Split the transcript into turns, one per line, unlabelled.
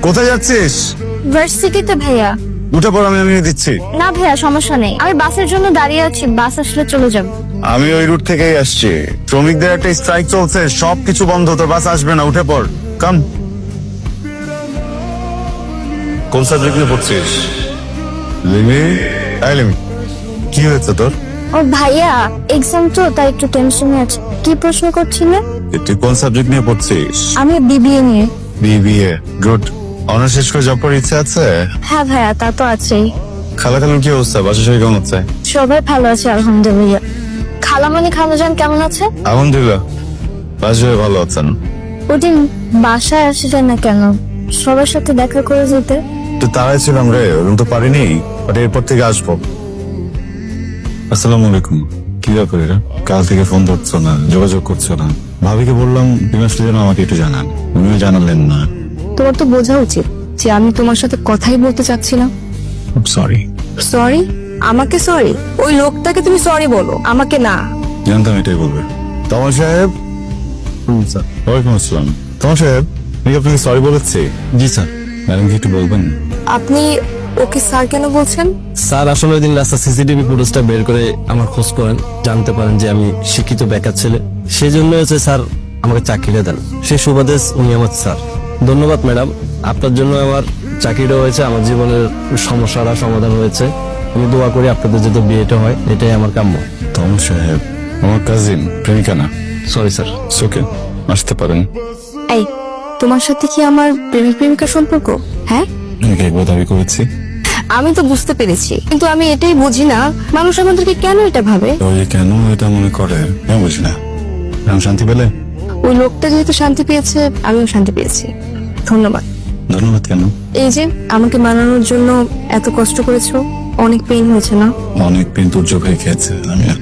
কোথায় যাচ্ছিস?
ভার্সিটিতে ভাইয়া।
উঠে পর, আমি দিচ্ছি।
না ভাইয়া, সমস্যা নেই, আমি বাসের জন্য দাঁড়িয়ে আছি, বাস আসলে চলে যাব।
আমি ওই রুট থেকেই আসছি। শ্রমিকদের একটা স্ট্রাইক চলছে, সবকিছু বন্ধ, তোর বাস আসবে না, উঠে পড়। কাম। কোন সাবজেক্ট নিয়ে পড়ছিস? লিমি, লিমি, কি হয়েছে তোর?
ও ভাইয়া, এক্সাম তো, তাই একটু টেনশনে আছে। কি প্রশ্ন করছিলে?
তুই কোন সাবজেক্ট নিয়ে পড়ছিস?
আমি বিবিএ নিয়ে।
BBA, good. অনার্স শেষ করে জব করার ইচ্ছা আছে?
হ্যাঁ ভাইয়া, তা তো আছেই।
খালাখালুর কি অবস্থা? বাসা সবাই কেমন আছে?
সবাই ভালো আছে আলহামদুলিল্লাহ। খালামণি খালাজান কেমন আছে?
আলহামদুলিল্লাহ, বাসা সবাই ভালো আছেন।
ওদিন বাসায় আসলেন না কেন? সবার সাথে দেখা করে যেতে।
তো তারাই ছিলাম রে, ওরকম তো পারিনি, বাট এরপর থেকে আসবো। আসসালামু আলাইকুম। কি ব্যাপার এরা? কাল থেকে ফোন ধরছো না, যোগাযোগ করছো না। ভাবিকে বললাম তুমি আসলে যেন আমাকে একটু জানান, উনিও জানালেন না।
তোমার তো বোঝা উচিত যে আমি তোমার সাথে কথাই বলতে চাচ্ছিলাম।
সরি।
সরি? আমাকে সরি? ওই লোকটাকে তুমি সরি বলো, আমাকে না।
জানতাম এটাই বলবে। তমা সাহেব। স্যার। ওয়ালাইকুম আসসালাম। তমা সাহেব, আমি কি আপনাকে সরি বলেছি?
জি স্যার।
ম্যাডাম কি একটু বলবেন?
আপনি ওকে স্যার কেন বলছেন?
স্যার আসলে ওই দিন রাস্তা সিসিটিভি ফুটেজটা বের করে আমার খোঁজ করেন, জানতে পারেন যে আমি শিক্ষিত বেকার ছেলে, সেই জন্য হচ্ছে স্যার আমাকে চাকরিটা দেন। সেই সুবাদে উনি আমার স্যার। ধন্যবাদ ম্যাডাম, আপনার জন্য আমার চাকরিটা হয়েছে, আমার জীবনের সমস্যাটা সমাধান হয়েছে। আমি দোয়া করি আপনাদের যাতে বিয়েটা হয়, এটাই আমার কাম্য।
তমা সাহেব আমার কাজিন, প্রেমিকা না।
Sorry sir.
ওকে, আসতে পারেন।
এই, তোমার সাথে কি আমার প্রেমিক প্রেমিকার সম্পর্ক? হ্যাঁ,
আমি কি একবার দাবি করেছি?
আমি তো বুঝতে পেরেছি, কিন্তু আমি এটাই বুঝি না মানুষ আমাদেরকে কেন এটা ভাবে।
ওই কেন এটা মনে করে আমি বুঝি না। আমি শান্তি পেলে?
ওই লোকটা যেহেতু শান্তি পেয়েছে, আমিও শান্তি পেয়েছি। ধন্যবাদ।
ধন্যবাদ কেন?
এই যে আমাকে মানানোর জন্য এত কষ্ট করেছো, অনেক পেইন হয়েছে না?
অনেক পেন তোর চোখে খেয়েছে, আমি আর